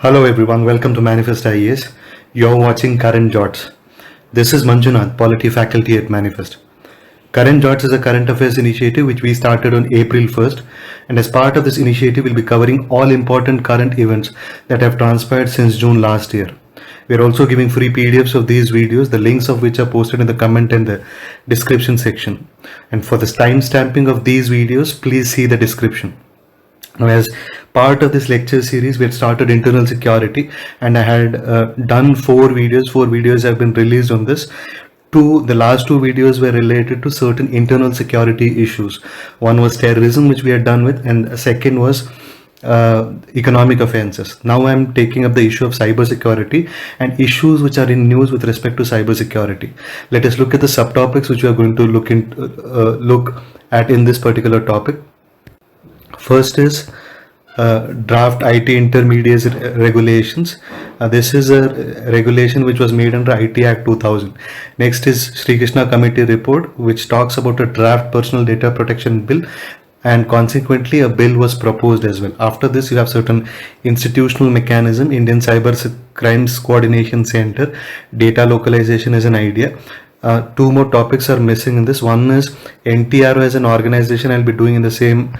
Hello everyone, welcome to Manifest IAS. You're watching Current Jots. This is Manjunath, Polity Faculty at Manifest. Current Jots is a current affairs initiative which we started on April 1st, and as part of this initiative we'll be covering all important current events that have transpired since June last year. We are also giving free PDFs of these videos, the links of which are posted in the comment and the description section. And for the time stamping of these videos, please see the description. Now, as part of this lecture series, we had started internal security, and I had done 4 videos. 4 videos have been released on this. The last 2 videos were related to certain internal security issues. One was terrorism, which we had done with, and the second was economic offenses. Now I'm taking up the issue of cybersecurity and issues which are in news with respect to cybersecurity. Let us look at the subtopics which we are going to look at in this particular topic. First is draft IT intermediates regulations. This is a regulation which was made under IT Act 2000. Next is Sri Krishna Committee report, which talks about a draft personal data protection bill, and consequently a bill was proposed as well. After this, you have certain institutional mechanism, Indian Cyber Crimes Coordination Center, data localization is an idea. 2 more topics are missing in this. One is NTRO as an organization. I'll be doing in the same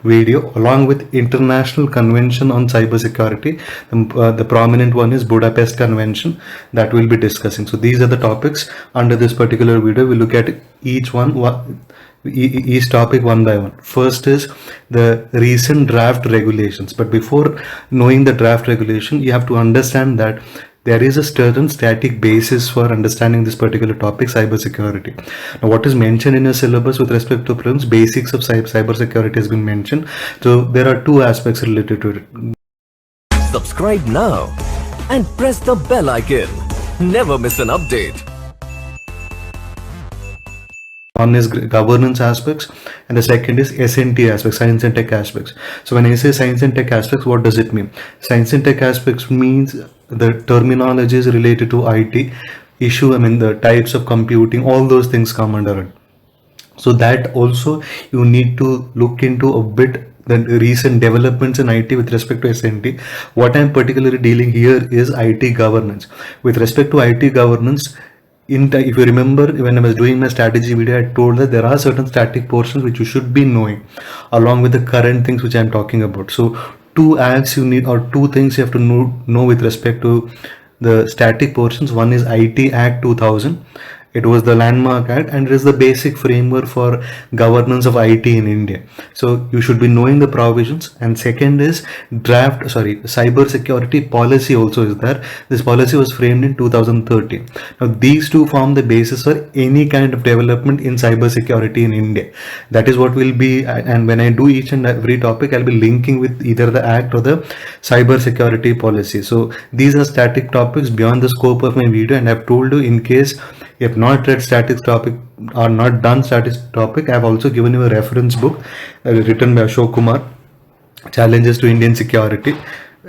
video, along with International Convention on Cybersecurity. The prominent one is Budapest Convention that we'll be discussing. So these are the topics under this particular video. We'll look at each topic one by one. First is the recent draft regulations. But before knowing the draft regulation, you have to understand that there is a certain static basis for understanding this particular topic, cybersecurity. Now, what is mentioned in your syllabus with respect to prelims, basics of cybersecurity has been mentioned. So there are 2 aspects related to it. Subscribe now and press the bell icon. Never miss an update. One is governance aspects, and the second is S&T aspects, science and tech aspects. So when I say science and tech aspects, what does it mean? Science and tech aspects means the terminologies related to IT issue, the types of computing, all those things come under it. So that also you need to look into a bit the recent developments in IT with respect to S&T. What I'm particularly dealing here is IT governance. With respect to IT governance, if you remember, when I was doing my strategy video, I told that there are certain static portions which you should be knowing along with the current things which I'm talking about. So 2 acts you need, or 2 things you have to know with respect to the static portions. One is IT Act 2000. It was the landmark act, and it is the basic framework for governance of IT in India. So you should be knowing the provisions. And second is cyber security policy also is there. This policy was framed in 2013. Now these 2 form the basis for any kind of development in cyber security in India. That is what will be, and when I do each and every topic, I'll be linking with either the act or the cyber security policy. So these are static topics beyond the scope of my video, and I've told you, in case you have not read static topic or not done static topic, I have also given you a reference book written by Ashok Kumar, Challenges to Indian Security.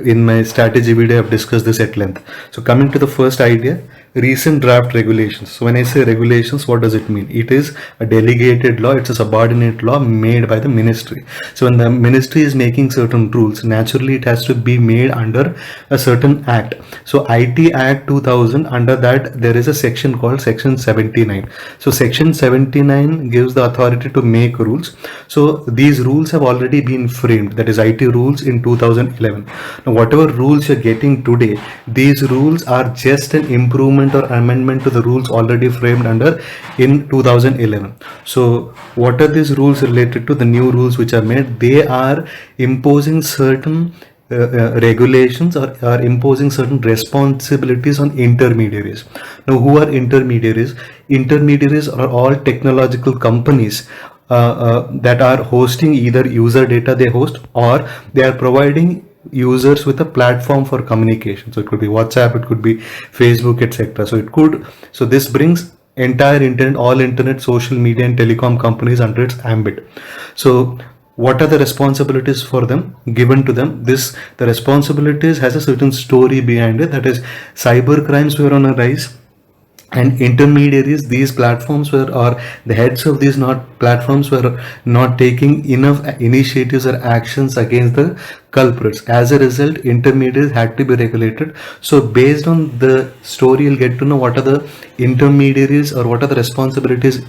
In my strategy video, I have discussed this at length. So coming to the first idea, recent draft regulations. So when I say regulations, what does it mean? It is a delegated law. It's a subordinate law made by the ministry. So when the ministry is making certain rules, naturally it has to be made under a certain act. So IT Act 2000, under that there is a section called Section 79. So Section 79 gives the authority to make rules. So these rules have already been framed, that is IT rules in 2011. Now whatever rules you're getting today, these rules are just an improvement or amendment to the rules already framed under in 2011. So what are these rules related to? The new rules which are made, they are imposing certain regulations or are imposing certain responsibilities on intermediaries. Now who are intermediaries? Intermediaries are all technological companies that are hosting either user data they host, or they are providing users with a platform for communication. So it could be WhatsApp, it could be Facebook, etc. So this brings entire internet, all internet, social media and telecom companies under its ambit. So what are the responsibilities for them given to them? The responsibilities has a certain story behind it. That is, cyber crimes were on a rise, and intermediaries, these platforms were, or the heads of these not platforms were not taking enough initiatives or actions against the culprits. As a result, intermediaries had to be regulated. So based on the story, you'll get to know what are the intermediaries or what are the responsibilities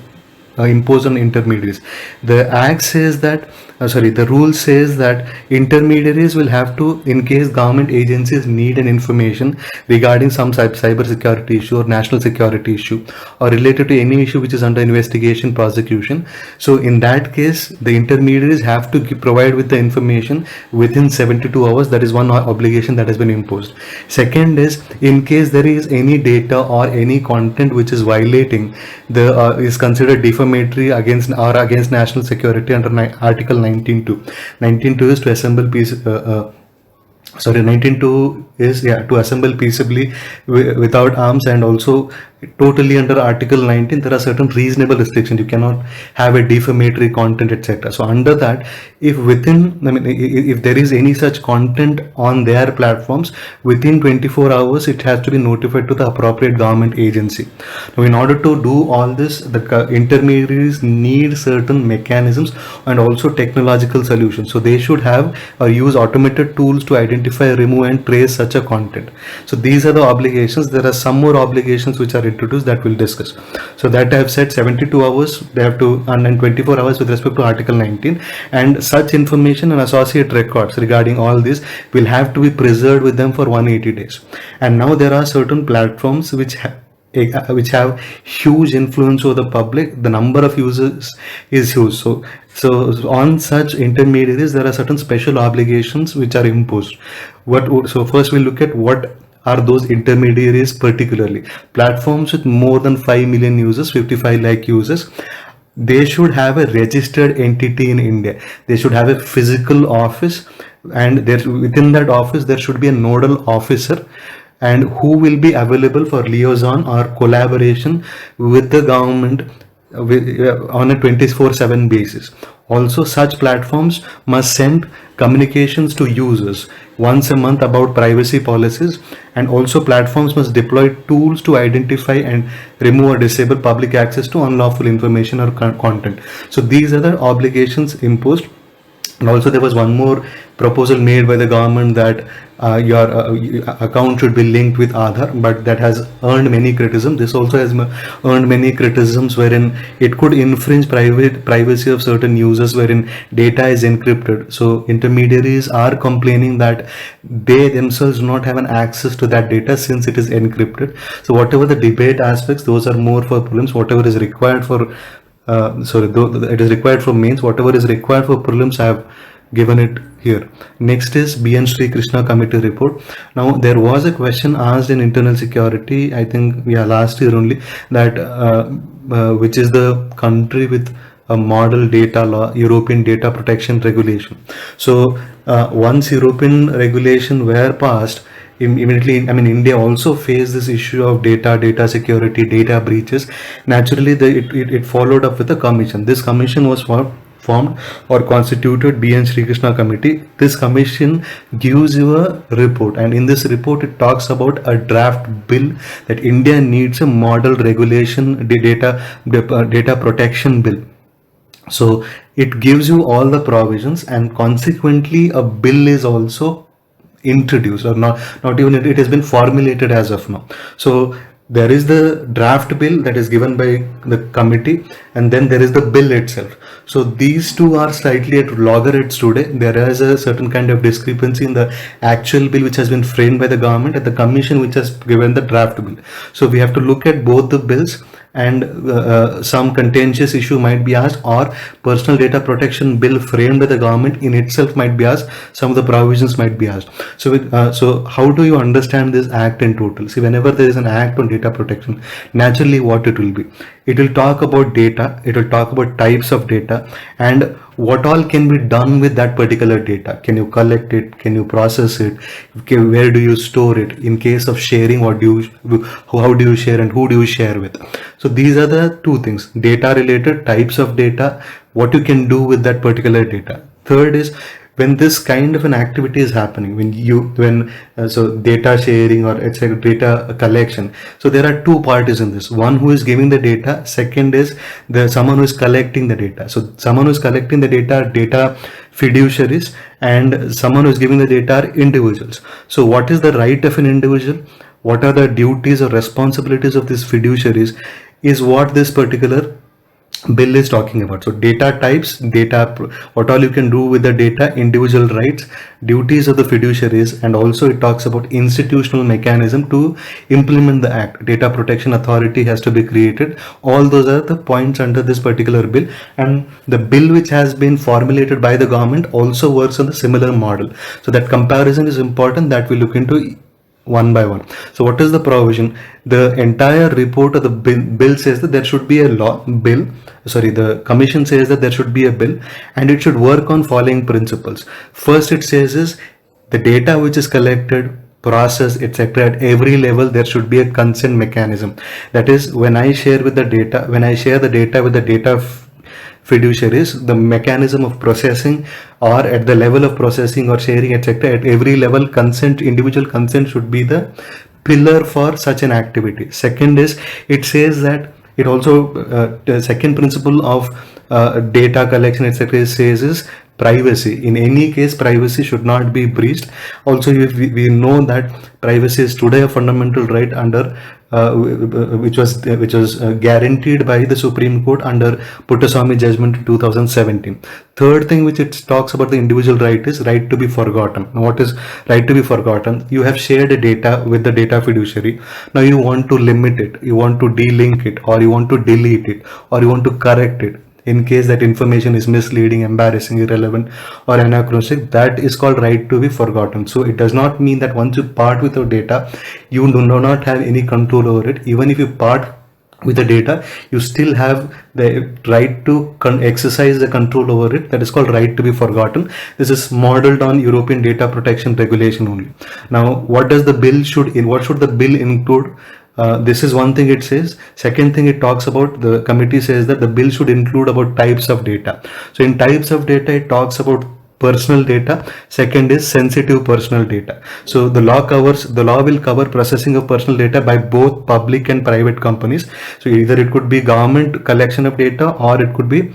imposed on intermediaries. The act says that, the rule says that intermediaries will have to, in case government agencies need an information regarding some cyber security issue or national security issue or related to any issue which is under investigation, prosecution. So in that case, the intermediaries have to provide with the information within 72 hours. That is one obligation that has been imposed. Second is, in case there is any data or any content which is violating the is considered defamatory against national security under Article 19.2. 19.2 is to assemble peace. 19.2 is to assemble peaceably without arms, and also totally under Article 19 there are certain reasonable restrictions. You cannot have a defamatory content, etc. So under that, if there is any such content on their platforms, within 24 hours it has to be notified to the appropriate government agency. Now in order to do all this, the intermediaries need certain mechanisms and also technological solutions. So they should have or use automated tools to identify, remove and trace such a content. So these are the obligations. There are some more obligations which are introduced that we'll discuss. So that I have said 72 hours they have to, and then 24 hours with respect to Article 19, and such information and associate records regarding all this will have to be preserved with them for 180 days. And now there are certain platforms which have huge influence over the public. The number of users is huge. So on such intermediaries there are certain special obligations which are imposed. So first we'll look at what are those intermediaries particularly. Platforms with more than 5 million users, 55 lakh users, they should have a registered entity in India. They should have a physical office, and within that office there should be a nodal officer, and who will be available for liaison or collaboration with the government on a 24/7 basis. Also, such platforms must send communications to users once a month about privacy policies, and also platforms must deploy tools to identify and remove or disable public access to unlawful information or content. So these are the obligations imposed. And also there was one more proposal made by the government that your account should be linked with Aadhaar, but that has earned many criticism. This also has earned many criticisms, wherein it could infringe privacy of certain users, wherein data is encrypted. So intermediaries are complaining that they themselves do not have an access to that data since it is encrypted. So whatever the debate aspects, those are more for prelims. Whatever is required for it is required for mains. Whatever is required for prelims, I have given it here. Next is BN Sri Krishna committee report. Now there was a question asked in internal security, I think last year only, that which is the country with a model data law, European data protection regulation. So once European regulation were passed, immediately, India also faced this issue of data security, data breaches. Naturally, it followed up with a commission. This commission was formed or constituted, BN Sri Krishna committee. This commission gives you a report, and in this report it talks about a draft bill that India needs a model regulation data protection bill. So it gives you all the provisions, and consequently a bill is also introduced, or not even it has been formulated as of now. So there is the draft bill that is given by the committee, and then there is the bill itself. So these two are slightly at loggerheads today. There is a certain kind of discrepancy in the actual bill which has been framed by the government and the commission which has given the draft bill. So we have to look at both the bills, and some contentious issue might be asked, or personal data protection bill framed by the government in itself might be asked. Some of the provisions might be asked. So how do you understand this act in total? See, whenever there is an act on data protection, naturally what it will be, it will talk about data, it will talk about types of data, and what all can be done with that particular data. Can you collect it? Can you process it? Where do you store it? In case of sharing, how do you share, and who do you share with? So these are the two things: data related, types of data, what you can do with that particular data. Third is, when this kind of an activity is happening, so data sharing or etc., data collection, so there are two parties in this. One who is giving the data, second is someone who is collecting the data. So someone who is collecting the data fiduciaries, and someone who is giving the data are individuals. So what is the right of an individual? What are the duties or responsibilities of these fiduciaries is what this particular bill is talking about. So data types, what all you can do with the data, individual rights, duties of the fiduciaries, and also it talks about institutional mechanism to implement the act. Data protection authority has to be created. All those are the points under this particular bill, and the bill which has been formulated by the government also works on the similar model. So that comparison is important, that we look into one by one. So what is the provision? The entire report of the bill says that there should be a the commission says that there should be a bill, and it should work on following principles. First, it says is the data which is collected, process, etc., at every level there should be a consent mechanism. That is, when I share the data with the data fiduciaries, the mechanism of processing, or at the level of processing or sharing, etc., at every level, individual consent should be the pillar for such an activity. Second is, it says that it also the second principle of data collection, etc., says is privacy. In any case, privacy should not be breached. Also, we know that privacy is today a fundamental right under which was guaranteed by the Supreme Court under Puttaswamy judgment in 2017. Third thing which it talks about the individual right is right to be forgotten. Now, what is right to be forgotten? You have shared data with the data fiduciary. Now you want to limit it, you want to delink it, or you want to delete it, or you want to correct it in case that information is misleading, embarrassing, irrelevant, or anachronistic. That is called right to be forgotten. So it does not mean that once you part with your data, you do not have any control over it. Even if you part with the data, you still have the right to exercise the control over it. That is called right to be forgotten. This is modeled on European data protection regulation only. Now, what should the bill include? This is one thing it says. Second thing it talks about, the committee says that the bill should include about types of data. So in types of data, it talks about personal data. Second is sensitive personal data. So the law will cover processing of personal data by both public and private companies. So either it could be government collection of data, or it could be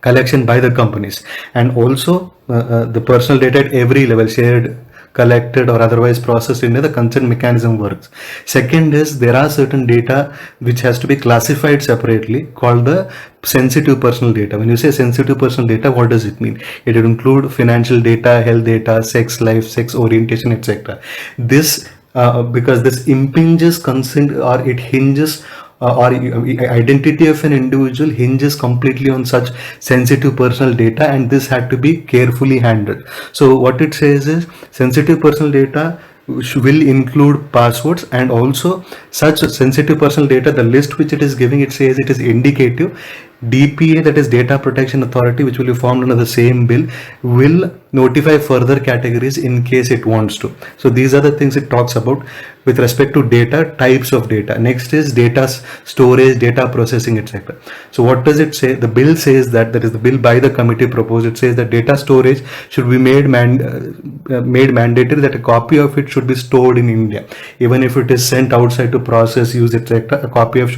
collection by the companies. And also the personal data at every level, shared, collected, or otherwise processed in the consent mechanism works. Second is, there are certain data which has to be classified separately, called the sensitive personal data. When you say sensitive personal data, what does it mean? It will include financial data, health data, sex life, sex orientation, etc. This because this impinges consent, or it hinges or identity of an individual hinges completely on such sensitive personal data, and this had to be carefully handled. So what it says is, sensitive personal data will include passwords, and also such sensitive personal data, the list which it is giving, it says it is indicative. DPA, that is Data Protection Authority, which will be formed under the same bill, will notify further categories in case it wants to. So these are the things it talks about with respect to data, types of data. Next is data storage, data processing, etc. So what does it say? The bill says that is the bill by the committee proposed. It says that data storage should be made mandatory, that a copy of it should be stored in India. Even if it is sent outside to process, use, etc., a copy of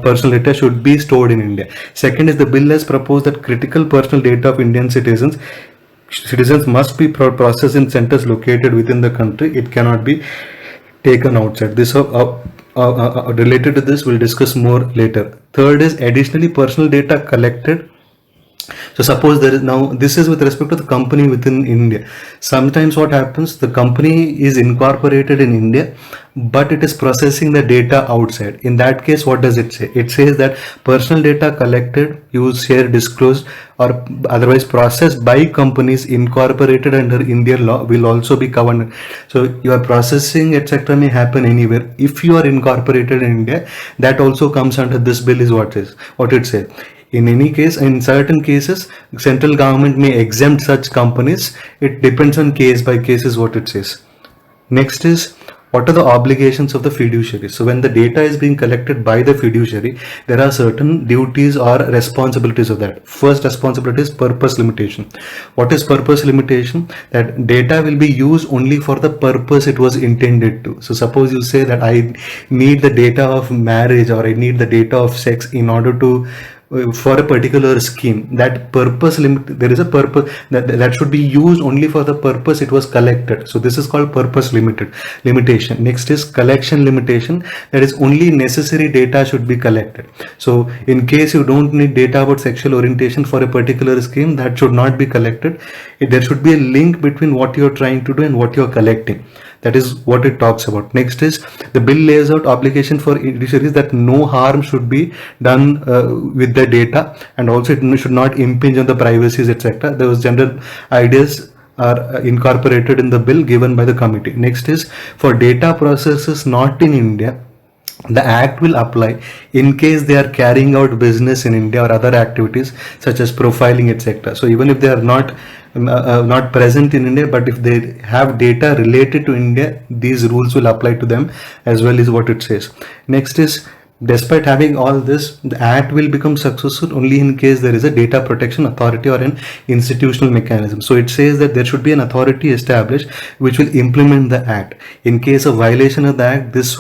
personal data should be stored in India. Second is, the bill has proposed that critical personal data of Indian citizens must be processed in centers located within the country. It cannot be taken outside. This related to this, we'll discuss more later. Third is, additionally, personal data collected. So suppose this is with respect to the company within India. Sometimes what happens, the company is incorporated in India, but it is processing the data outside. In that case, what does it say? It says that personal data collected, used, shared, disclosed, or otherwise processed by companies incorporated under Indian law will also be covered. So your processing, etc., may happen anywhere. If you are incorporated in India, that also comes under this bill, is what it says. In any case, in certain cases, central government may exempt such companies. It depends on case by case, is what it says. Next is, what are the obligations of the fiduciary? So when the data is being collected by the fiduciary, there are certain duties or responsibilities of that. First responsibility is purpose limitation. What is purpose limitation? That data will be used only for the purpose it was intended to. So suppose you say that I need the data of marriage, or I need the data of sex in order to for a particular scheme. That purpose limit, there is a purpose that should be used only for the purpose it was collected. So this is called purpose limitation. Next is collection limitation, that is only necessary data should be collected. So in case you don't need data about sexual orientation for a particular scheme, that should not be collected. There should be a link between what you're trying to do and what you're collecting. That is what it talks about. Next is the bill lays out obligation for fiduciaries that no harm should be done with the data, and also it should not impinge on the privacies, etc. Those general ideas are incorporated in the bill given by the committee. Next is for data processes not in India, the act will apply in case they are carrying out business in India or other activities such as profiling, etc. So even if they are not present in India, but if they have data related to India, these rules will apply to them as well, is what it says. Next is, despite having all this, the act will become successful only in case there is a data protection authority or an institutional mechanism. So it says that there should be an authority established which will implement the act. In case of violation of the act, this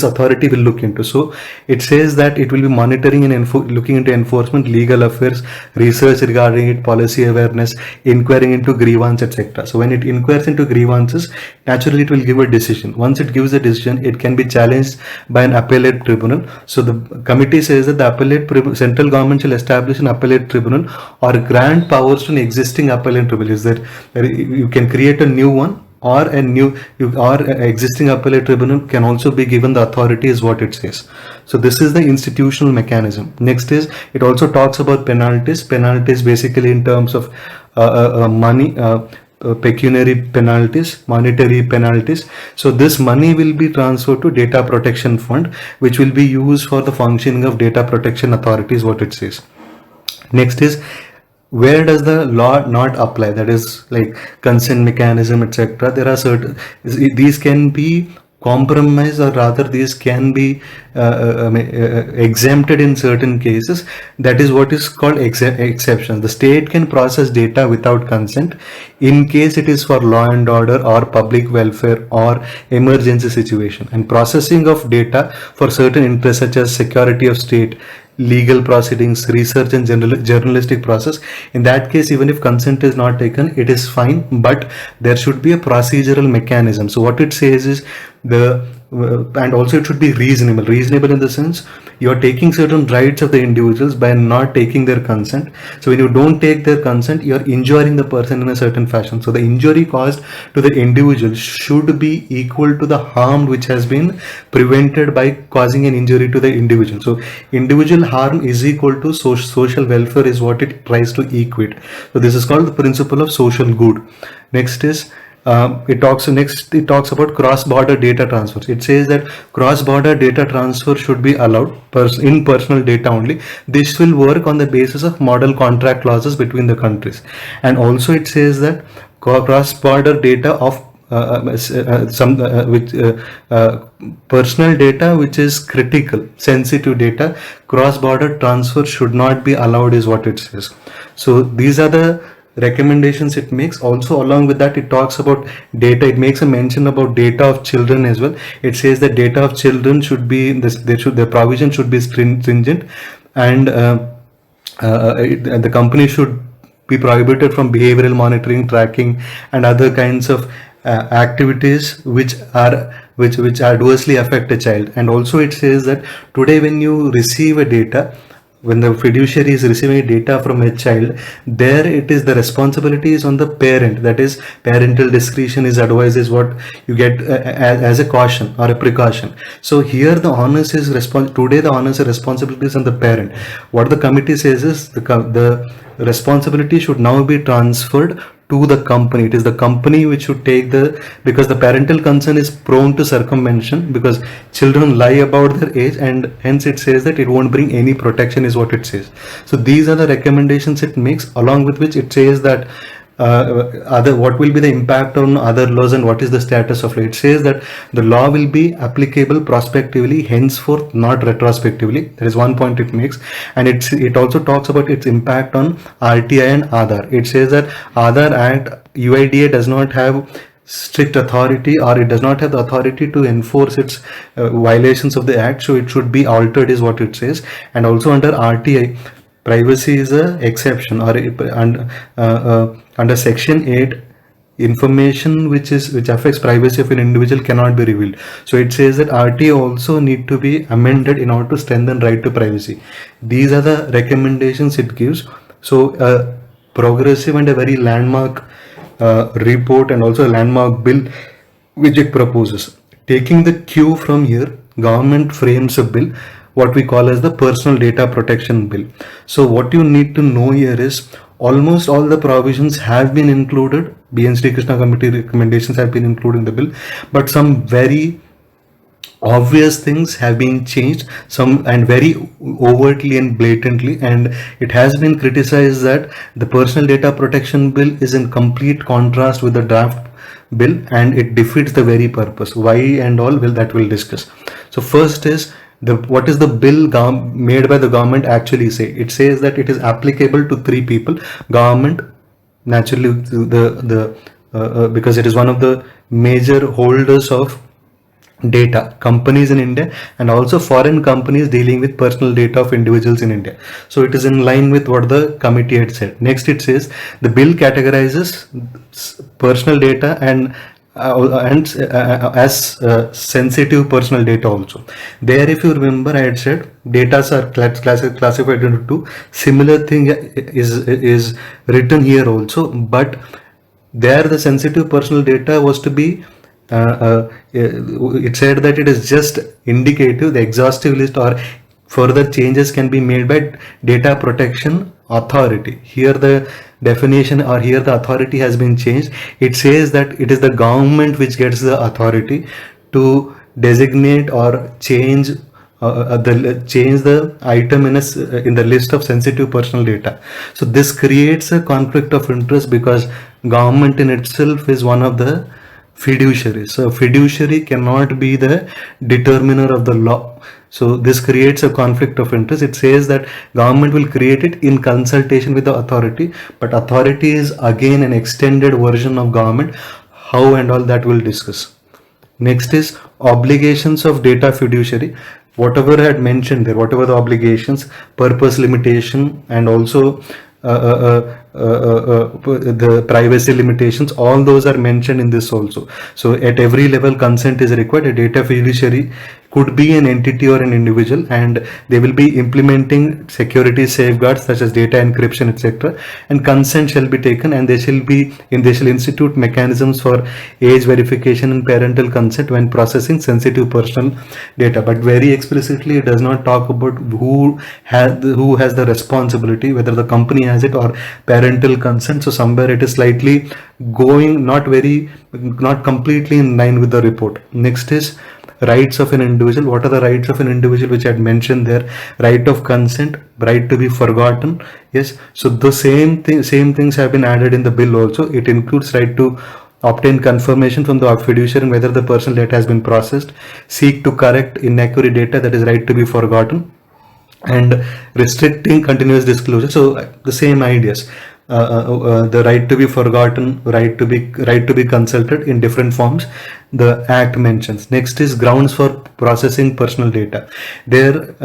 authority will look into. So it says that it will be monitoring and looking into enforcement, legal affairs, research regarding it, policy awareness, inquiring into grievance, etc. So when it inquires into grievances, naturally it will give a decision. Once it gives a decision, it can be challenged by an appellate tribunal. So the committee says that the central government shall establish an appellate tribunal or grant powers to an existing appellate tribunal. Is that you can create a new one, or existing appellate tribunal can also be given the authority, is what it says. So this is the institutional mechanism. Next is, it also talks about penalties. Penalties basically in terms of money, pecuniary penalties, monetary penalties. So this money will be transferred to data protection fund, which will be used for the functioning of data protection authorities, what it says. Next is, where does the law not apply? That is like consent mechanism, etc. There are certain, these can be compromised, or rather these can be exempted in certain cases. That is what is called exceptions. The state can process data without consent in case it is for law and order or public welfare or emergency situation, and processing of data for certain interests such as security of state, legal proceedings, research and journalistic process. In that case, even if consent is not taken, it is fine, but there should be a procedural mechanism. So what it says is and also it should be reasonable in the sense you are taking certain rights of the individuals by not taking their consent. So when you don't take their consent, you are injuring the person in a certain fashion. So the injury caused to the individual should be equal to the harm which has been prevented by causing an injury to the individual. So individual harm is equal to social welfare, is what it tries to equate. So this is called the principle of social good. Next is, it talks about cross-border data transfers. It says that cross-border data transfer should be allowed in personal data only. This will work on the basis of model contract clauses between the countries. And also it says that cross-border data of personal data which is critical, sensitive data, cross-border transfer should not be allowed, is what it says. So these are the recommendations it makes. Also along with that, it talks about data. It makes a mention about data of children as well. It says that data of children should be the provision should be stringent, and the company should be prohibited from behavioral monitoring, tracking, and other kinds of activities which adversely affect a child. And also it says that today when you receive a data, when the fiduciary is receiving data from a child, there it is the responsibility is on the parent. That is, parental discretion is advised, is what you get as a caution or a precaution. So here the onus is today the onus and responsibility is on the parent. What the committee says is the responsibility should now be transferred to the company. It is the company which should take because the parental concern is prone to circumvention, because children lie about their age, and hence it says that it won't bring any protection, is what it says. So these are the recommendations it makes, along with which it says that what will be the impact on other laws and what is the status of law. It says that the law will be applicable prospectively, henceforth, not retrospectively. That is one point it makes. And it also talks about its impact on RTI and Aadhaar. It says that Aadhaar Act, UIDA does not have strict authority, or it does not have the authority to enforce its violations of the act, so it should be altered, is what it says. And also under RTI, privacy is a exception, or under section 8, information which affects privacy of an individual cannot be revealed. So it says that RTI also need to be amended in order to strengthen right to privacy. These are the recommendations it gives. So a progressive and a very landmark report, and also a landmark bill which it proposes. Taking the cue from here, government frames a bill what we call as the Personal Data Protection Bill. So what you need to know here is almost all the provisions have been included. BN Sri Krishna Committee recommendations have been included in the bill, but some very obvious things have been changed, some, and very overtly and blatantly, and it has been criticized that the Personal Data Protection Bill is in complete contrast with the draft bill and it defeats the very purpose. Why and all, that we'll discuss. So first is what is the bill made by the government actually say? It says that it is applicable to three people: government, naturally because it is one of the major holders of data, companies in India, and also foreign companies dealing with personal data of individuals in India. So it is in line with what the committee had said. Next, it says the bill categorizes personal data and as sensitive personal data also. There, if you remember, I had said data are classified into two. Similar thing is written here also, but there the sensitive personal data was to be it said that it is just indicative. The exhaustive list or further changes can be made by Data Protection Authority. Here the definition, or here the authority has been changed. It says that it is the government which gets the authority to designate or change the item in the list of sensitive personal data. So this creates a conflict of interest because government in itself is one of the fiduciaries. So fiduciary cannot be the determiner of the law. So this creates a conflict of interest. It says that government will create it in consultation with the authority, but authority is again an extended version of government. How and all that we'll discuss. Next is obligations of data fiduciary. Whatever I had mentioned there, whatever the obligations, purpose limitation, and also the privacy limitations, all those are mentioned in this also. So at every level consent is required. A data fiduciary could be an entity or an individual, and they will be implementing security safeguards such as data encryption, etc. And consent shall be taken, and they shall institute mechanisms for age verification and parental consent when processing sensitive personal data. But very explicitly, it does not talk about who has the responsibility, whether the company has it or parental consent. So somewhere it is slightly going not completely in line with the report. Next is rights of an individual. What are the rights of an individual which I had mentioned there? Right of consent, right to be forgotten. Yes, so the same things have been added in the bill also. It includes right to obtain confirmation from the fiduciary whether the personal data has been processed, seek to correct inaccurate data, that is right to be forgotten, and restricting continuous disclosure. So the same ideas. The right to be forgotten, right to be consulted in different forms, the act mentions. Next is grounds for processing personal data. There,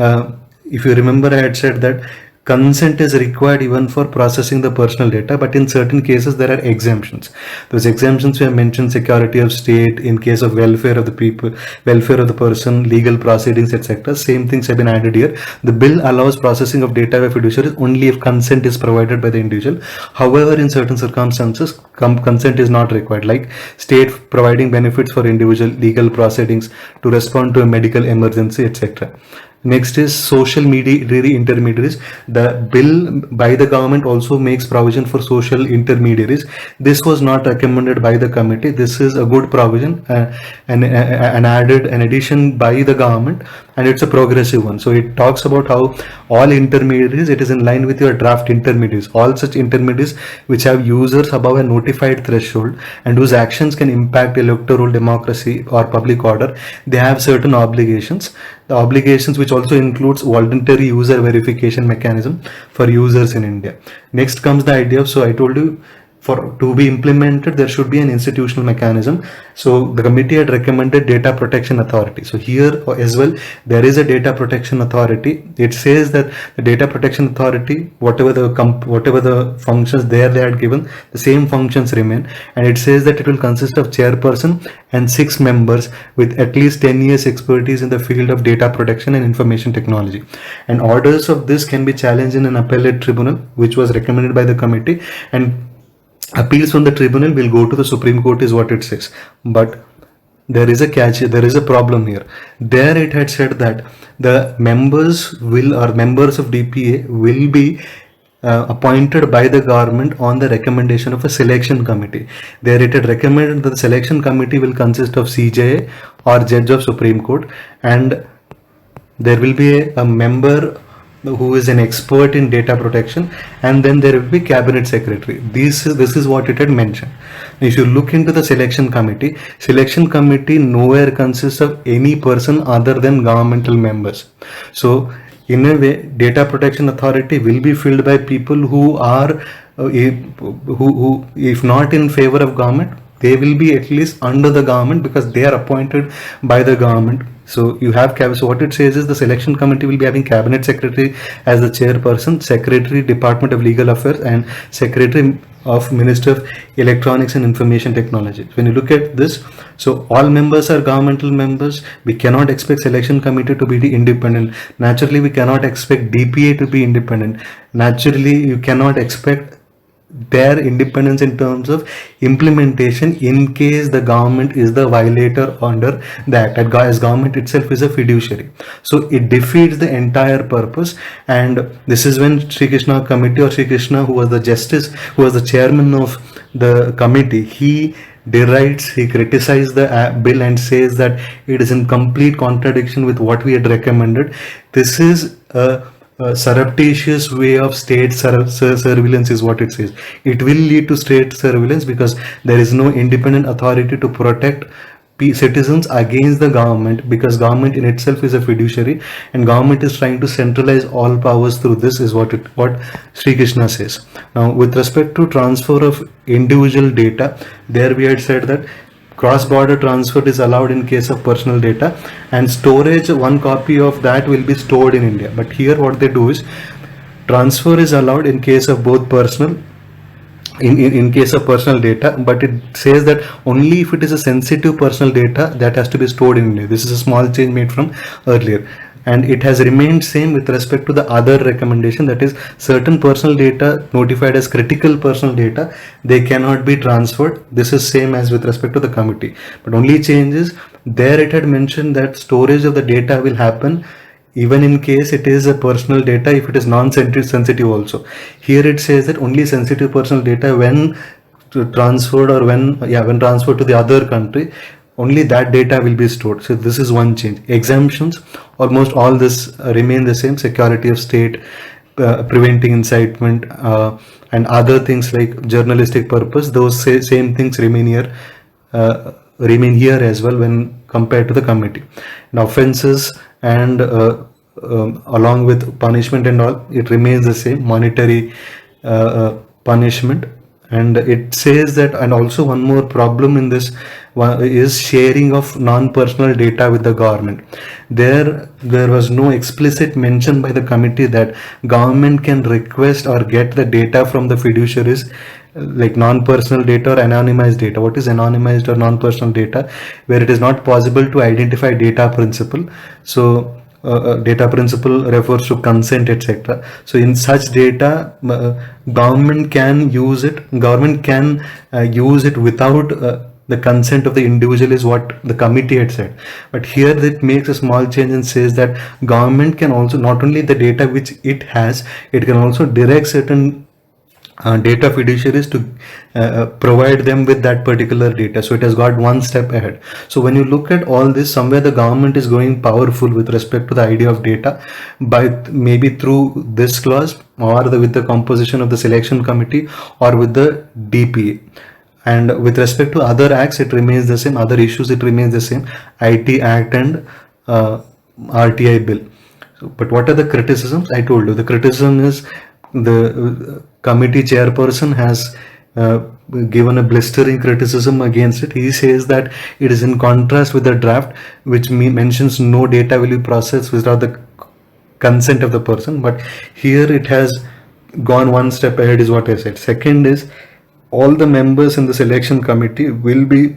if you remember, I had said that consent is required even for processing the personal data, but in certain cases there are exemptions. Those exemptions were mentioned: security of state, in case of welfare of the people, welfare of the person, legal proceedings, etc. Same things have been added here. The bill allows processing of data by fiduciaries only if consent is provided by the individual. However, in certain circumstances, consent is not required, like state providing benefits for individual legal proceedings, to respond to a medical emergency, etc. Next is social media intermediaries. The bill by the government also makes provision for social intermediaries. This was not recommended by the committee. This is a good provision and an addition by the government, and it's a progressive one. So it talks about how all intermediaries, it is in line with your draft intermediaries. All such intermediaries which have users above a notified threshold and whose actions can impact electoral democracy or public order, they have certain obligations. The obligations which also includes voluntary user verification mechanism for users in India. Next comes the idea of, so I told you, for to be implemented there should be an institutional mechanism. So the committee had recommended data protection authority. So here as well there is a data protection authority. It says that the data protection authority, whatever the functions there they had given, the same functions remain, and it says that it will consist of chairperson and 6 members with at least 10 years expertise in the field of data protection and information technology, and orders of this can be challenged in an appellate tribunal, which was recommended by the committee, and appeals from the tribunal will go to the Supreme Court is what it says. But there is a catch, there is a problem here. There it had said that the members of DPA will be appointed by the government on the recommendation of a selection committee. There it had recommended that the selection committee will consist of CJA or judge of Supreme Court, and there will be a member who is an expert in data protection, and then there will be cabinet secretary. This is what it had mentioned. If you look into the selection committee nowhere consists of any person other than governmental members. So in a way, data protection authority will be filled by people who are who if not in favor of government, they will be at least under the government because they are appointed by the government. So you have so what it says is the selection committee will be having cabinet secretary as the chairperson, secretary Department of Legal Affairs, and secretary of Minister of Electronics and Information Technology. When you look at this, so all members are governmental members. We cannot expect selection committee to be independent. Naturally, we cannot expect DPA to be independent. Naturally, you cannot expect their independence in terms of implementation in case the government is the violator under the act, as government itself is a fiduciary. So it defeats the entire purpose, and this is when Sri Krishna committee, or Sri Krishna, who was the chairman of the committee, he derides, he criticized the bill and says that it is in complete contradiction with what we had recommended. This is a surreptitious way of state surveillance is what it says. It will lead to state surveillance because there is no independent authority to protect citizens against the government, because government in itself is a fiduciary and government is trying to centralize all powers through this, is what Sri Krishna says. Now with respect to transfer of individual data, there we had said that cross-border transfer is allowed in case of personal data, and storage, one copy of that will be stored in India. But here what they do is transfer is allowed in case of both personal, in case of personal data, but it says that only if it is a sensitive personal data that has to be stored in India. This is a small change made from earlier, and it has remained same with respect to the other recommendation, that is certain personal data notified as critical personal data, they cannot be transferred. This is same as with respect to the committee, but only change is there it had mentioned that storage of the data will happen even in case it is a personal data if it is non-sensitive also. Here it says that only sensitive personal data when transferred, or when transferred to the other country, only that data will be stored. So this is one change. Exemptions, almost all this remain the same. Security of state, preventing incitement, and other things like journalistic purpose, those same things remain here as well when compared to the committee. Now offenses and along with punishment and all, it remains the same, monetary punishment. And it says that, and also one more problem in this is sharing of non-personal data with the government. There was no explicit mention by the committee that government can request or get the data from the fiduciaries, like non-personal data or anonymized data. What is anonymized or non-personal data? Where it is not possible to identify data principle. So data principle refers to consent, etc. So in such data, government can use it. Government can use it without the consent of the individual is what the committee had said. But here it makes a small change and says that government can also, not only the data which it has, it can also direct certain data fiduciaries to provide them with that particular data. So it has got one step ahead. So when you look at all this, somewhere the government is going powerful with respect to the idea of data, by maybe through this clause, or with the composition of the selection committee, or with the DPA. And with respect to other acts, it remains the same. Other issues, it remains the same. IT Act and RTI bill. So, but what are the criticisms? I told you the criticism is the committee chairperson has given a blistering criticism against it. He says that it is in contrast with the draft, which mentions no data will be processed without the consent of the person. But here it has gone one step ahead, is what I said. Second is, all the members in the selection committee will be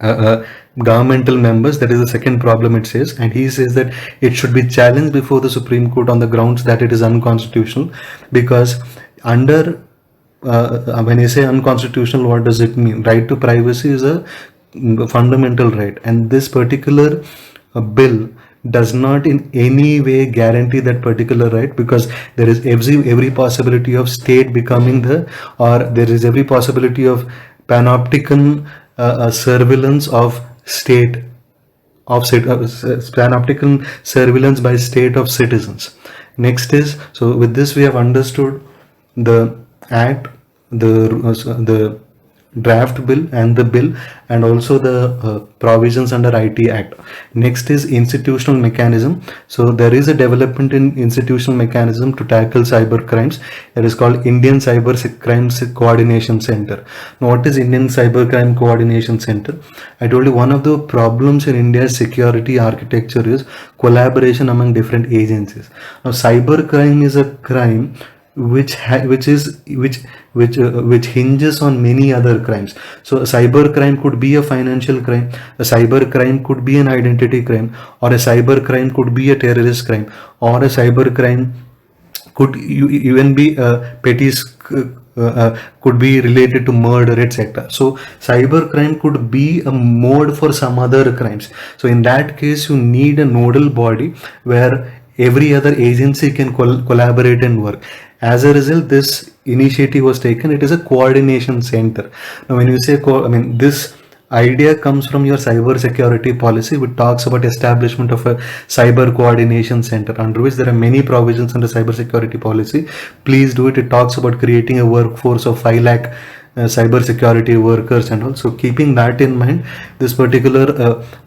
governmental members. That is the second problem it says. And he says that it should be challenged before the Supreme Court on the grounds that it is unconstitutional, because under when you say unconstitutional, what does it mean? Right to privacy is a fundamental right, and this particular bill does not in any way guarantee that particular right, because there is every possibility of state becoming or there is every possibility of panopticon surveillance of state, panopticon surveillance by state of citizens. Next is, so with this we have understood the act, the draft bill and the bill, and also the provisions under IT Act. Next is institutional mechanism. So there is a development in institutional mechanism to tackle cyber crimes. It is called Indian Cyber Crimes Coordination Center. Now, what is Indian Cyber Crime Coordination Center? I told you one of the problems in India's security architecture is collaboration among different agencies. Now, cyber crime is a crime which hinges on many other crimes. So a cyber crime could be a financial crime, a cyber crime could be an identity crime, or a cyber crime could be a terrorist crime, or a cyber crime could even be a petty could be related to murder, etc. So cyber crime could be a mode for some other crimes. So in that case, you need a nodal body where every other agency can collaborate and work. As a result, this initiative was taken. It is a coordination center. Now, when you say, this idea comes from your cyber security policy, which talks about establishment of a cyber coordination center, under which there are many provisions under cyber security policy. Please do it. It talks about creating a workforce of 5 lakh cyber security workers and all. So keeping that in mind, this particular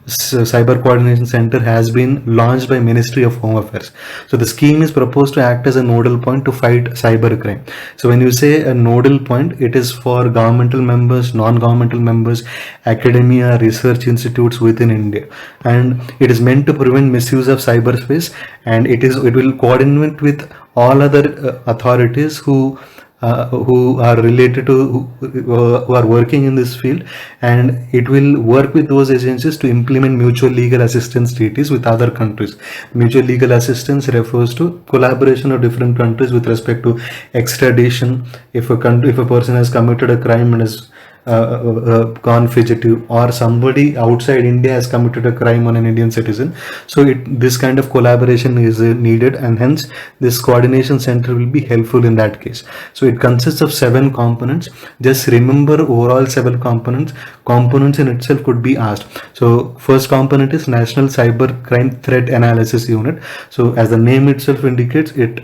cyber coordination center has been launched by Ministry of Home Affairs. So the scheme is proposed to act as a nodal point to fight cyber crime. So when you say a nodal point, it is for governmental members, non-governmental members, academia, research institutes within India, and it is meant to prevent misuse of cyberspace, and it will coordinate with all other authorities who are related to, who are working in this field, and it will work with those agencies to implement mutual legal assistance treaties with other countries. Mutual legal assistance refers to collaboration of different countries with respect to extradition. If a person has committed a crime and is gone fugitive, or somebody outside India has committed a crime on an Indian citizen, so this kind of collaboration is needed, and hence this coordination center will be helpful in that case. So it consists of 7 components. Just remember overall 7 components. Components in itself could be asked. So first component is National Cyber Crime Threat Analysis Unit. So as the name itself indicates, it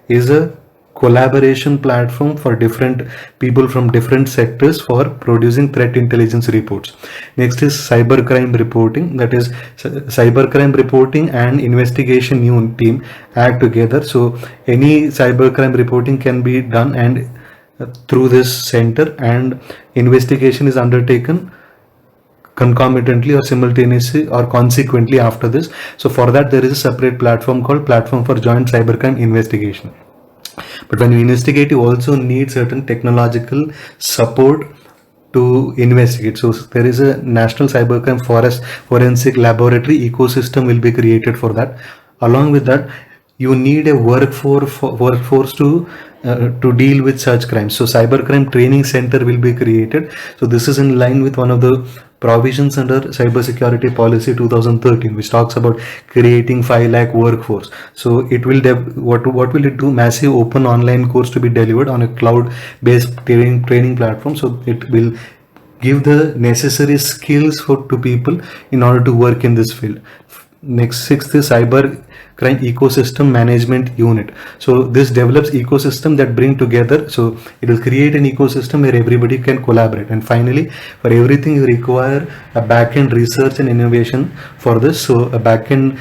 is a collaboration platform for different people from different sectors for producing threat intelligence reports. Next is cybercrime reporting, that is cybercrime reporting and investigation unit team act together. So any cybercrime reporting can be done and through this center, and investigation is undertaken concomitantly or simultaneously or consequently after this. So for that there is a separate platform called Platform for Joint Cybercrime Investigation. But when you investigate, you also need certain technological support to investigate. So there is a National Cybercrime Forensic Laboratory ecosystem will be created for that. Along with that, you need a workforce to to deal with such crimes. So cybercrime training center will be created. So this is in line with one of the provisions under cybersecurity policy 2013, which talks about creating 5 lakh workforce. So it will what will it do? Massive open online course to be delivered on a cloud based training platform. So it will give the necessary skills to people in order to work in this field. Next, sixth is cyber crime ecosystem management unit. So this develops ecosystem that bring together. So it will create an ecosystem where everybody can collaborate. And finally, for everything you require a backend research and innovation for this. So a backend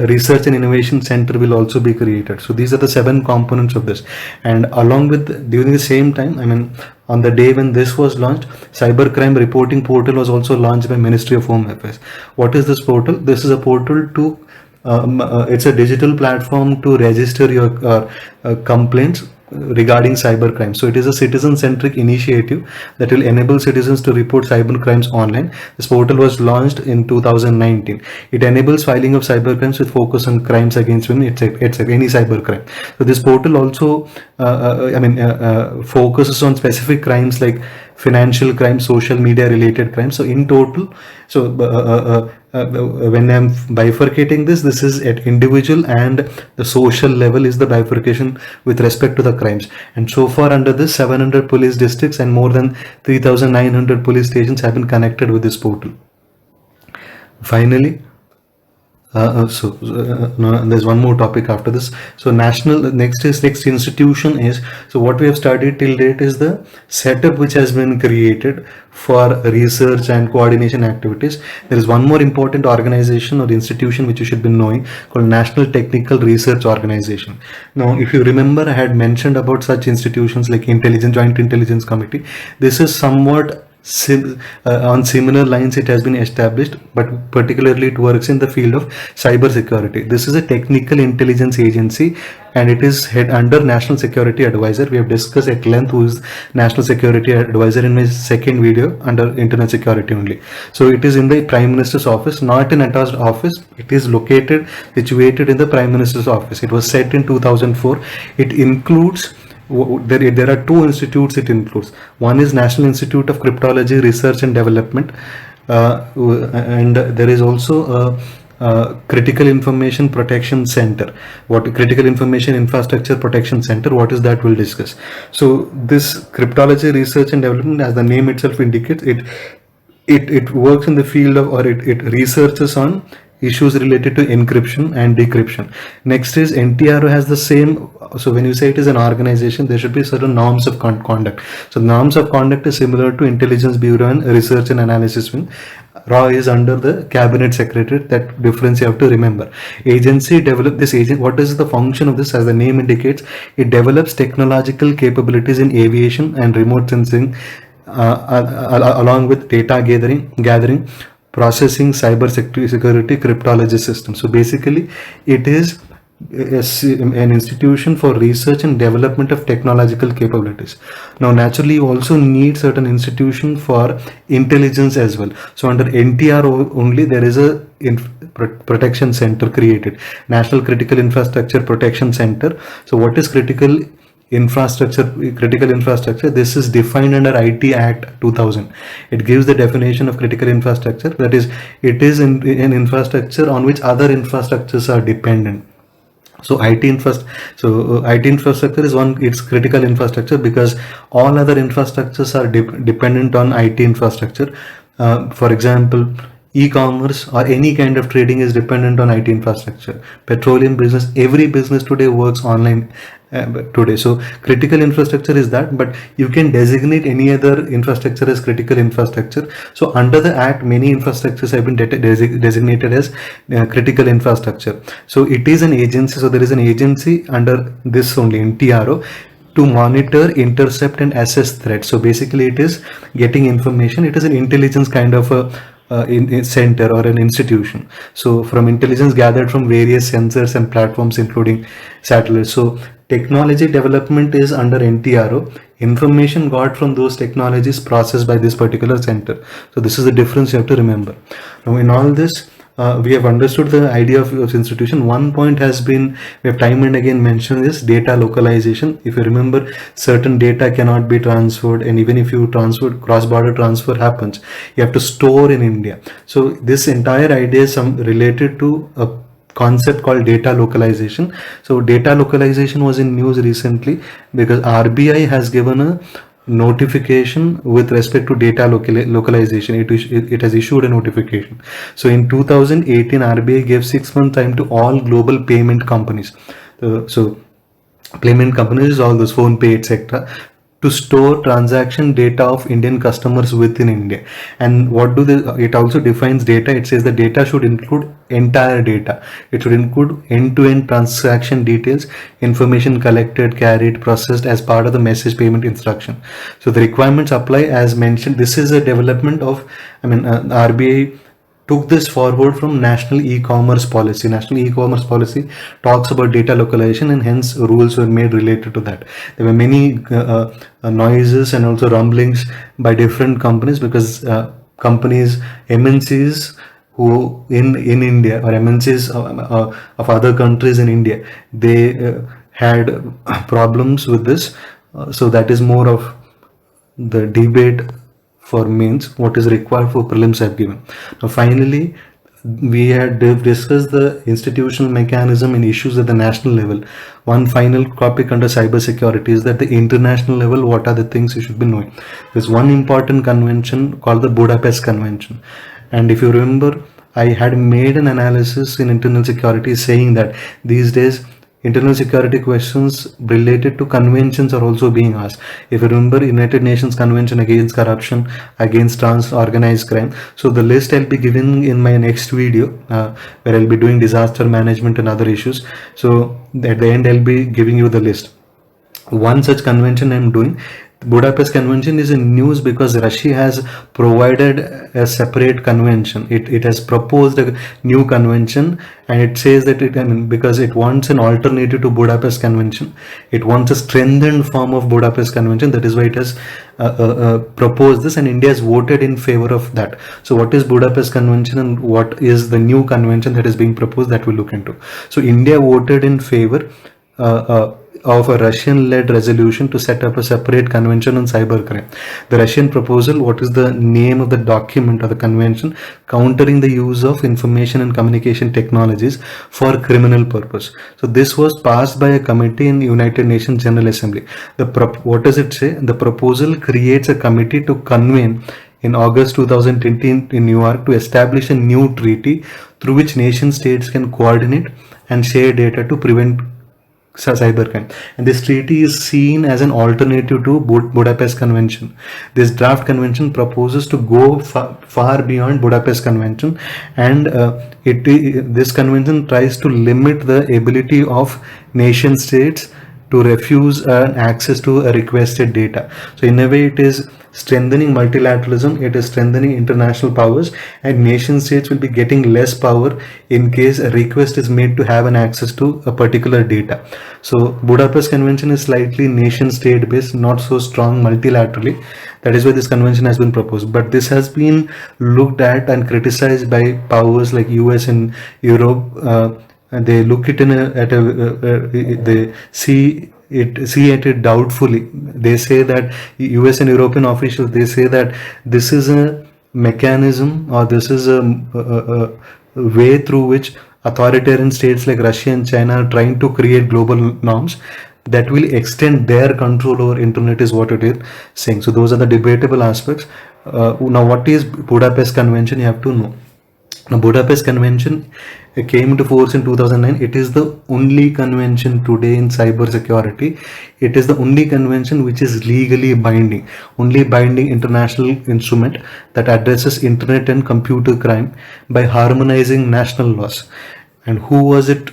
research and innovation center will also be created. So these are the 7 components of this. And along with, during the same time, I mean, on the day when this was launched, cybercrime reporting portal was also launched by Ministry of Home Affairs. What is this portal? This is a portal to it's a digital platform to register your complaints regarding cybercrime. So it is a citizen-centric initiative that will enable citizens to report cyber crimes online. This portal was launched in 2019. It enables filing of cybercrimes with focus on crimes against women, etc. Any cybercrime. So this portal also, focuses on specific crimes like financial crimes, social media related crimes. So in total, when I'm bifurcating this is at individual and the social level is the bifurcation with respect to the crimes. And so far under this, 700 police districts and more than 3,900 police stations have been connected with this portal. Finally, there's one more topic after this. So next institution is, so what we have studied till date is the setup which has been created for research and coordination activities. There is one more important organization or institution which you should be knowing, called National Technical Research Organization. Now, if you remember, I had mentioned about such institutions like Joint Intelligence Committee. This is somewhat on similar lines. It has been established, but particularly it works in the field of cyber security. This is a technical intelligence agency and it is head under National Security Advisor. We have discussed at length who is National Security Advisor in my second video under internet security only. So it is in the Prime Minister's office, not an attached office. It is situated in the Prime Minister's office. It was set in 2004. It includes, there are 2 institutes it includes. One is National Institute of Cryptology Research and Development, and there is also a Critical Information Protection Center. What Critical Information Infrastructure Protection Center, what is that, we'll discuss. So this Cryptology Research and Development, as the name itself indicates, it works in the field of, or it researches on issues related to encryption and decryption. Next is NTRO has the same. So when you say it is an organization, there should be certain norms of conduct. So norms of conduct is similar to Intelligence Bureau and Research and Analysis Wing. RAW is under the Cabinet Secretary. That difference you have to remember. Agency develop this agent. What is the function of this? As the name indicates, it develops technological capabilities in aviation and remote sensing, along with data gathering, processing, cyber security, cryptology system. So basically it is an institution for research and development of technological capabilities. Now naturally you also need certain institution for intelligence as well. So under NTRO only there is a protection center created, National Critical Infrastructure Protection Center. So what is critical infrastructure? This is defined under IT Act 2000. It gives the definition of critical infrastructure, that is, it is an infrastructure on which other infrastructures are dependent. So IT infrastructure is one, it's critical infrastructure because all other infrastructures are dependent on IT infrastructure. For example, e-commerce or any kind of trading is dependent on IT infrastructure. Petroleum business, every business today works online today. So critical infrastructure is that, but you can designate any other infrastructure as critical infrastructure. So under the Act, many infrastructures have been designated as critical infrastructure. So it is an agency. So there is an agency under this only, NTRO, to monitor, intercept and assess threats. So basically it is getting information. It is an intelligence kind of a center or an institution. So from intelligence gathered from various sensors and platforms including satellites. So technology development is under NTRO. Information got from those technologies processed by this particular center. So this is the difference you have to remember. Now in all this, we have understood the idea of institution. One point has been, we have time and again mentioned this data localization. If you remember, certain data cannot be transferred, and even if you transfer, cross-border transfer happens, you have to store in India. So this entire idea is some related to a concept called data localization. So data localization was in news recently because RBI has given a notification with respect to data localization. It has issued a notification. So in 2018, RBI gave 6 months time to all global payment companies. So payment companies, all those PhonePe, etc., to store transaction data of Indian customers within India. And what do they, it also defines data. It says the data should include entire data. It should include end-to-end transaction details, information collected, carried, processed as part of the message payment instruction. So the requirements apply as mentioned. This is a development of, RBI took this forward from National E-commerce Policy. National E-commerce Policy talks about data localization, and hence rules were made related to that. There were many noises and also rumblings by different companies because companies, MNCs who in India, or MNCs of other countries in India, they had problems with this. So that is more of the debate for mains. What is required for prelims I've given. Now finally, we had discussed the institutional mechanism and issues at the national level. One final topic under cybersecurity is that the international level, what are the things you should be knowing. There's one important convention called the Budapest Convention. And if you remember, I had made an analysis in internal security saying that these days internal security questions related to conventions are also being asked. If you remember, United Nations Convention Against Corruption, Against Organized Crime. So the list I'll be giving in my next video, where I'll be doing disaster management and other issues. So at the end, I'll be giving you the list. One such convention I'm doing. Budapest Convention is in news because Russia has provided a separate convention. It has proposed a new convention, and it says that because it wants an alternative to Budapest Convention. It wants a strengthened form of Budapest Convention. That is why it has proposed this, and India has voted in favor of that. So what is Budapest Convention and what is the new convention that is being proposed, that we'll look into. So India voted in favor of a Russian-led resolution to set up a separate convention on cybercrime. The Russian proposal, what is the name of the document or the convention? Countering the use of information and communication technologies for criminal purpose. So this was passed by a committee in United Nations General Assembly. What does it say? The proposal creates a committee to convene in August 2010 in New York to establish a new treaty through which nation states can coordinate and share data to prevent cybercrime. And this treaty is seen as an alternative to Budapest Convention. This draft convention proposes to go far beyond Budapest Convention, and this convention tries to limit the ability of nation states to refuse access to a requested data. So in a way, it is strengthening multilateralism, it is strengthening international powers, and nation states will be getting less power in case a request is made to have an access to a particular data. So Budapest Convention is slightly nation state based, not so strong multilaterally. That is why this convention has been proposed. But this has been looked at and criticized by powers like US and Europe. And they look it they see it doubtfully. They say that US and European officials, they say that this is a mechanism, or this is a way through which authoritarian states like Russia and China are trying to create global norms that will extend their control over internet, is what it is saying. So those are the debatable aspects. Now what is Budapest Convention? You have to know. Now, Budapest Convention came into force in 2009. It is the only convention today in cyber security. It is the only convention which is legally binding, only binding international instrument that addresses internet and computer crime by harmonizing national laws. And who was it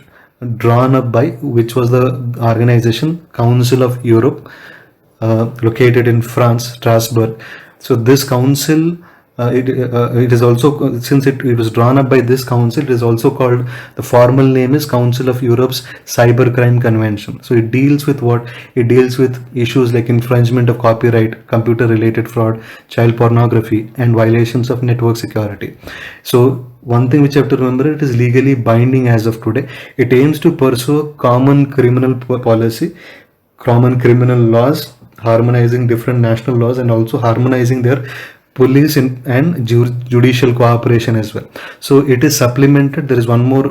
drawn up by? Which was the organization Council of Europe, located in France, Strasbourg. So this council, it is also, since it was drawn up by this council, it is also called, the formal name is Council of Europe's Cybercrime Convention. So it deals with what? It deals with issues like infringement of copyright, computer related fraud, child pornography, and violations of network security. So one thing which you have to remember, it is legally binding as of today. It aims to pursue a common criminal policy, common criminal laws, harmonizing different national laws, and also harmonizing their police and judicial cooperation as well. So it is supplemented. There is one more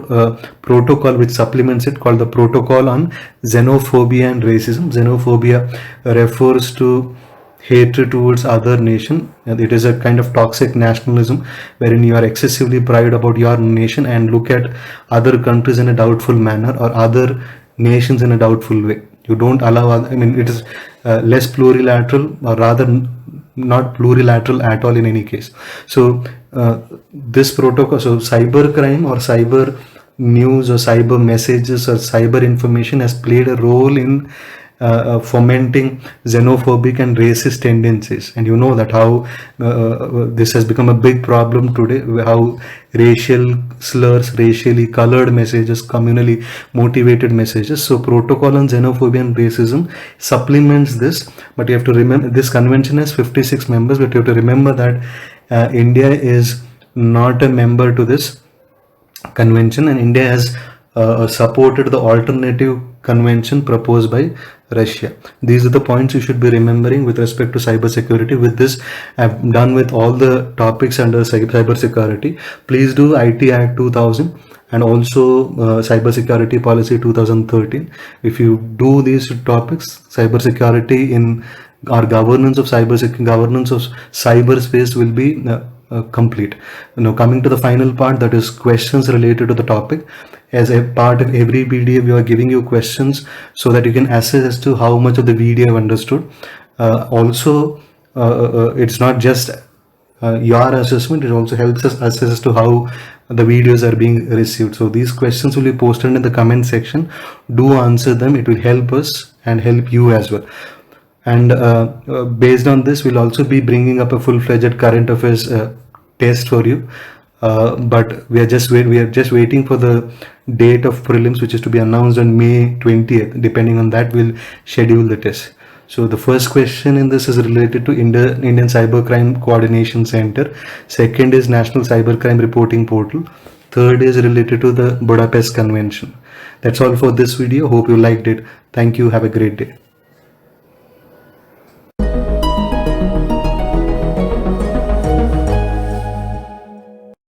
protocol which supplements it, called the Protocol on Xenophobia and Racism. Xenophobia refers to hatred towards other nation, and it is a kind of toxic nationalism wherein you are excessively proud about your nation and look at other countries in a doubtful manner, or other nations in a doubtful way. You don't allow, I mean, it is less plurilateral, or rather not plurilateral at all in any case. So this protocol, so cyber crime or cyber news or cyber messages or cyber information has played a role in fomenting xenophobic and racist tendencies. And you know that how this has become a big problem today, how racial slurs, racially colored messages, communally motivated messages. So protocol on xenophobia and racism supplements this, but you have to remember this convention has 56 members, but you have to remember that India is not a member to this convention, and India has supported the alternative convention proposed by Russia. These are the points you should be remembering with respect to cybersecurity. With this, I've done with all the topics under cybersecurity. Please do IT Act 2000 and also Cybersecurity Policy 2013. If you do these topics, cybersecurity in our governance of cyberspace will be complete. Now coming to the final part, that is questions related to the topic. As a part of every video, we are giving you questions so that you can assess as to how much of the video you understood. Also, it's not just your assessment, it also helps us assess as to how the videos are being received. So these questions will be posted in the comment section. Do answer them, it will help us and help you as well. And based on this, we'll also be bringing up a full-fledged current affairs test for you. But we are just waiting for the date of prelims, which is to be announced on May 20th. Depending on that, we'll schedule the test. So the first question in this is related to Indian Cybercrime Coordination Center. Second is National Cybercrime Reporting Portal. Third is related to the Budapest Convention. That's all for this video. Hope you liked it. Thank you. Have a great day.